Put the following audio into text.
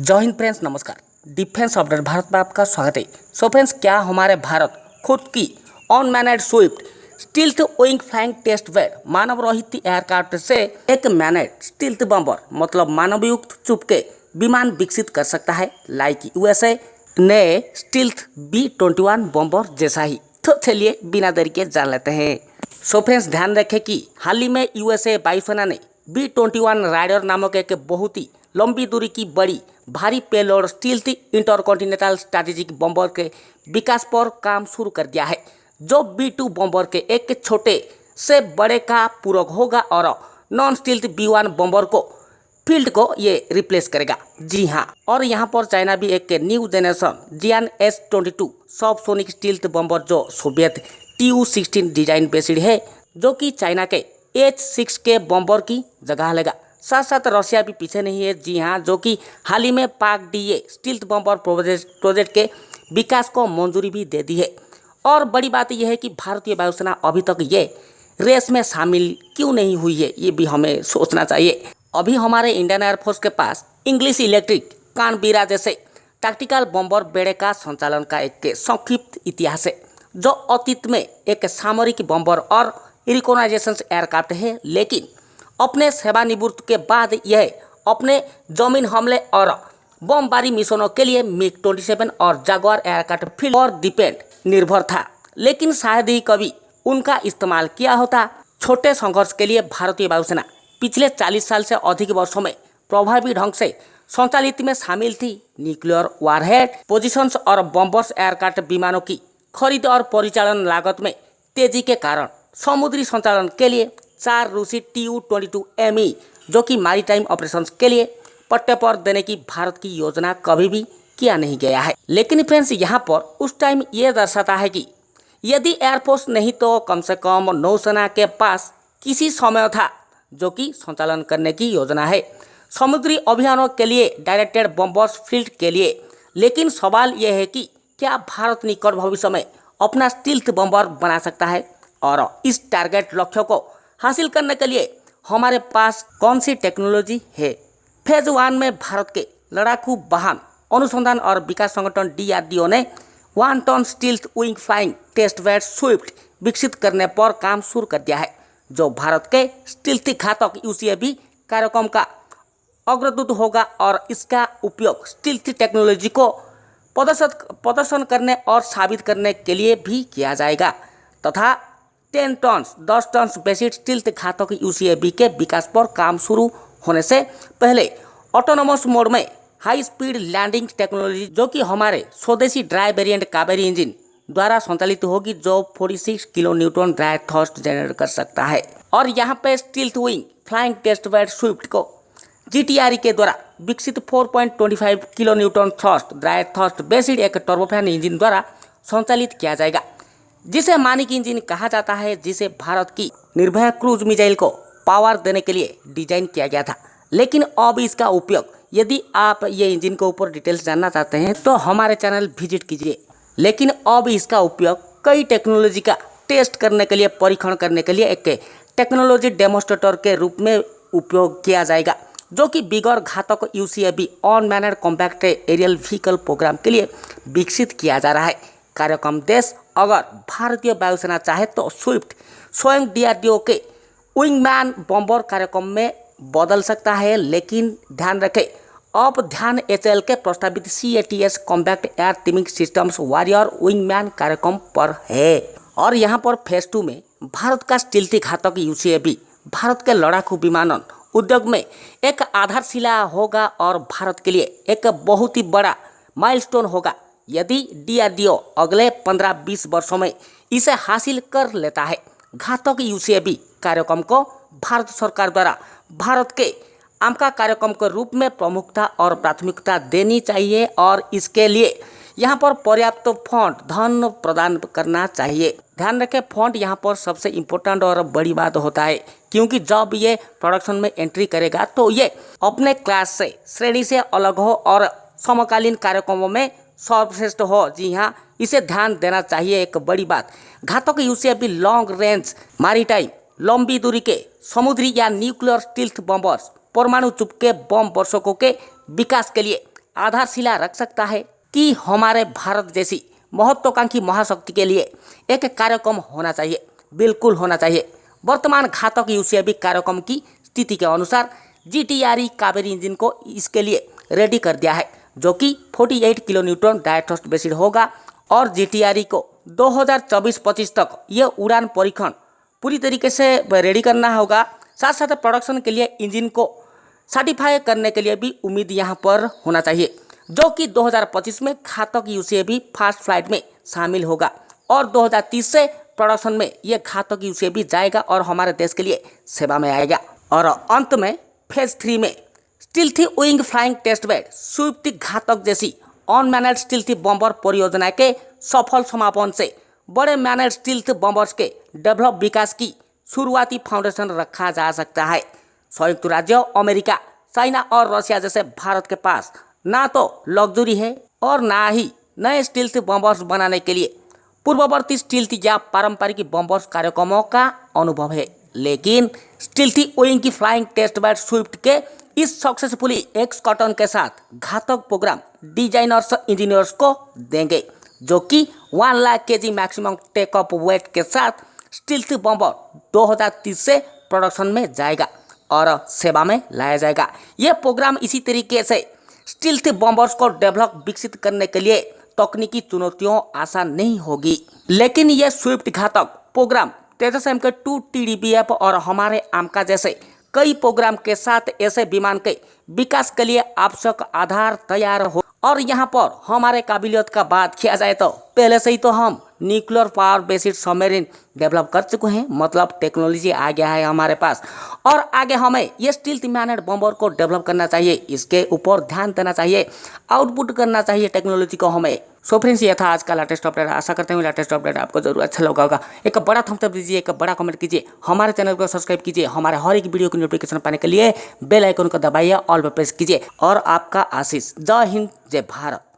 जय हिंद फ्रेंड्स, नमस्कार। Defence update Bharat में आपका स्वागत है। सो फ्रेंड्स, क्या हमारे भारत खुद की unmanned Swift stealth wing flying test where मानव रहित एयरक्राफ्ट से एक मैनेड स्टील्थ बम्बर मतलब मानवयुक्त चुपके विमान विकसित कर सकता है, लाइक यूएसए नए स्टील्थ B-21 बम्बर जैसा ही। तो चलिए बिना देरी के जान लेते हैं। सो फ्रेंड्स, ध्यान रखें कि हाल ही में यूएसए वायुसेना ने B-21 राइडर नामक एक बहुत ही लंबी दूरी की बड़ी भारी पेलोड स्टील्थ इंटरकॉन्टिनेंटल स्ट्रैटेजिक बम्बर के विकास पर काम शुरू कर दिया है, जो B-2 बम्बर के एक छोटे से बड़े का पूरक होगा और नॉन स्टील्थ B-1 बम्बर को फील्ड को ये रिप्लेस करेगा। जी हाँ, और यहाँ पर चाइना भी एक न्यू जनरेशन जियान S-22 सबसोनिक स्टील्थ बम्बर जो सोवियत Tu-16 डिजाइन बेस्ड है, जो कि चाइना के H-6 के बम्बर की जगह लेगा। साथ साथ रशिया भी पीछे नहीं है। जी हाँ, जो कि हाल ही में पाक DA स्टील्थ बम्बर प्रोजेक्ट के विकास को मंजूरी भी दे दी है। और बड़ी बात यह है कि भारतीय वायुसेना अभी तक ये रेस में शामिल क्यों नहीं हुई है, ये भी हमें सोचना चाहिए। अभी हमारे इंडियन एयरफोर्स के पास इंग्लिश इलेक्ट्रिक कानबीरा जैसे टैक्टिकल बम्बर बेड़े का संचालन का एक संक्षिप्त इतिहास है, जो अतीत में एक सामरिक बम्बर और रिकॉग्नाइजेशन एयरक्राफ्ट है, लेकिन अपने सेवानिवृत्ति के बाद यह अपने जमीन हमले और बमबारी मिशनों के लिए MiG-27 और जागुआर एयरक्राफ्ट फील्ड और डिपेंड निर्भर था। लेकिन शायद ही कभी उनका इस्तेमाल किया होता। छोटे संघर्ष के लिए भारतीय वायुसेना पिछले 40 साल से अधिक वर्षों में प्रभावी ढंग से संचालित में शामिल थी। न्यूक्लियर वारहेड पोजिशंस और बम्बर्स एयरक्राफ्ट विमानों की खरीद और परिचालन लागत में तेजी के कारण समुद्री संचालन के लिए 4 रूसी Tu-22 जो कि मैरीटाइम ऑपरेशंस के लिए पट्टे पर देने की भारत की योजना कभी भी किया नहीं गया है। लेकिन फ्रेंड्स, यहाँ पर उस टाइम ये दर्शाता है कि यदि एयरफोर्स नहीं तो कम से कम नौसेना के पास किसी समय था जो कि संचालन करने की योजना है समुद्री अभियानों के लिए डायरेक्टेड बम्बर्स फील्ड के लिए। लेकिन सवाल यह है कि क्या भारत निकट भविष्य में अपना स्टील्थ बम्बर बना सकता है, और इस टारगेट लक्ष्य को हासिल करने के लिए हमारे पास कौन सी टेक्नोलॉजी है। फेज 1 में भारत के लड़ाकू वाहन अनुसंधान और विकास संगठन DRDO ने 1 ton stealth wing flying test ware Swift विकसित करने पर काम शुरू कर दिया है, जो भारत के स्टील्थ घातक UCAV कार्यक्रम का अग्रदूत होगा। और इसका उपयोग स्टील्थ टेक्नोलॉजी को प्रदर्शन करने और साबित करने के लिए भी किया जाएगा तथा 10 टन बेसिड स्टील्थ घातक UCAV के विकास पर काम शुरू होने से पहले ऑटोनोमस मोड में हाई स्पीड लैंडिंग टेक्नोलॉजी, जो कि हमारे स्वदेशी ड्राई वेरिएंट कावेरी इंजन द्वारा संचालित होगी, जो 46 kilo newton dry thrust generate कर सकता है। और यहाँ पे stealth wing flying test ware Swift को GTRE के द्वारा विकसित 4.25 kilo newton thrust dry thrust based एक टर्बोफैन इंजन द्वारा संचालित किया जाएगा, जिसे मानिक इंजन कहा जाता है, जिसे भारत की निर्भया क्रूज मिसाइल को पावर देने के लिए डिजाइन किया गया था। लेकिन अब इसका उपयोग, यदि आप ये इंजन के ऊपर डिटेल्स जानना चाहते हैं तो हमारे चैनल विजिट कीजिए। लेकिन अब इसका उपयोग कई टेक्नोलॉजी का टेस्ट करने के लिए, परीक्षण करने के लिए एक टेक्नोलॉजी डेमोन्स्ट्रेटर के रूप में उपयोग किया जाएगा, जो कि bigger Ghatak UCAV unmanned compact aerial vehicle programme के लिए विकसित किया जा रहा है। कार्यक्रम देश अगर भारतीय वायुसेना चाहे तो स्विफ्ट स्वयं DRDO के विंगमैन बम्बर कार्यक्रम में बदल सकता है। लेकिन ध्यान रखें, अब ध्यान HAL के प्रस्तावित CATS compact air teeming systems warrior wingman कार्यक्रम पर है। और यहाँ पर फेज 2 में भारत का स्टील्थ घातक UCAV भारत के लड़ाकू विमानन उद्योग में एक आधारशिला होगा और भारत के लिए एक बहुत ही बड़ा माइलस्टोन होगा। यदि DRDO अगले 15-20 वर्षों में इसे हासिल कर लेता है। घातक UCAV कार्यक्रम को भारत सरकार द्वारा भारत के आमका कार्यक्रम के रूप में प्रमुखता और प्राथमिकता देनी चाहिए, और इसके लिए यहाँ पर पर्याप्त फंड धन प्रदान करना चाहिए। ध्यान रखें, फंड यहाँ पर सबसे इम्पोर्टेंट और बड़ी बात होता है, क्योंकि जब ये प्रोडक्शन में एंट्री करेगा तो ये अपने क्लास से श्रेणी से अलग हो और समकालीन कार्यक्रमों में सर्वश्रेष्ठ हो। जी हाँ, इसे ध्यान देना चाहिए। एक बड़ी बात, घातक UCAV लॉन्ग रेंज मैरीटाइम लंबी दूरी के समुद्री या न्यूक्लियर स्टील्थ बम्बर्स परमाणु चुपके बम वर्षकों के विकास के लिए आधारशिला रख सकता है कि हमारे भारत जैसी महत्वाकांक्षी महाशक्ति के लिए एक कार्यक्रम होना चाहिए, बिल्कुल होना चाहिए। वर्तमान घातक यूसीएवी कार्यक्रम की स्थिति के अनुसार GTRE कावेरी इंजन को इसके लिए रेडी कर दिया है, जो कि 48 किलो न्यूटन डायथ्रस्ट बेसिड होगा और GTRE को 2024-25 तक ये उड़ान परीक्षण पूरी तरीके से रेडी करना होगा। साथ साथ प्रोडक्शन के लिए इंजन को सर्टिफाई करने के लिए भी उम्मीद यहाँ पर होना चाहिए, जो कि 2025 में घातक यूसीएवी फर्स्ट फ्लाइट में शामिल होगा और 2030 से प्रोडक्शन में ये घातक यूसीएवी जाएगा और हमारे देश के लिए सेवा में आएगा। और अंत में फेज 3 में stealthy wing flying test bed Swift Ghatak जैसी अनमैनेड स्टील्थी बम्बर परियोजना के सफल समापन से बड़े मैनेड स्टील्थ बम्बर्स के डेवलप विकास की शुरुआती फाउंडेशन रखा जा सकता है। संयुक्त राज्य अमेरिका, चाइना और रशिया जैसे भारत के पास ना तो लग्जरी है और ना ही नए स्टील्थ बम्बर्स बनाने के लिए पूर्ववर्ती स्टील्थ या पारंपरिक बम्बर्स कार्यक्रमों का अनुभव है, लेकिन स्टील्थी विंग की फ्लाइंग टेस्ट बेड स्विफ्ट के इस सक्सेसफुली एक्सकॉटन के साथ घातक प्रोग्राम डिजाइनर्स इंजीनियर्स को देंगे, जो कि 1 lakh KG maximum take off weight के साथ स्टील्थ बम्बर 2030 से प्रोडक्शन में जाएगा और सेवा में लाया जाएगा। यह प्रोग्राम इसी तरीके से स्टील्थ बम्बर्स को डेवलप विकसित करने के लिए तकनीकी चुनौतियों आसान नहीं होगी, लेकिन यह स्विफ्ट घातक प्रोग्राम तेजस MK2 TDBF और हमारे आमका जैसे कई प्रोग्राम के साथ ऐसे विमान के विकास के लिए आवश्यक आधार तैयार हो। और यहाँ पर हमारे काबिलियत का बात किया जाए तो पहले से ही तो हम nuclear power based submarine develop कर चुके हैं, मतलब टेक्नोलॉजी आ गया है हमारे पास और आगे हमें ये स्टील्थ मैनेड बम्बर को डेवलप करना चाहिए, इसके ऊपर ध्यान देना चाहिए, आउटपुट करना चाहिए टेक्नोलॉजी को हमें। सो फ्रेंड्स, ये था आज का लेटेस्ट अपडेट। आशा करते हैं लेटेस्ट अपडेट आपको जरूर अच्छा लगा होगा। एक बड़ा थम्स अप दीजिए, एक बड़ा कमेंट कीजिए, हमारे चैनल को सब्सक्राइब कीजिए, हमारे हर एक वीडियो की नोटिफिकेशन पाने के लिए बेल आइकन को दबाइए, ऑल पर प्रेस कीजिए। और आपका आशीष। जय हिंद, जय भारत।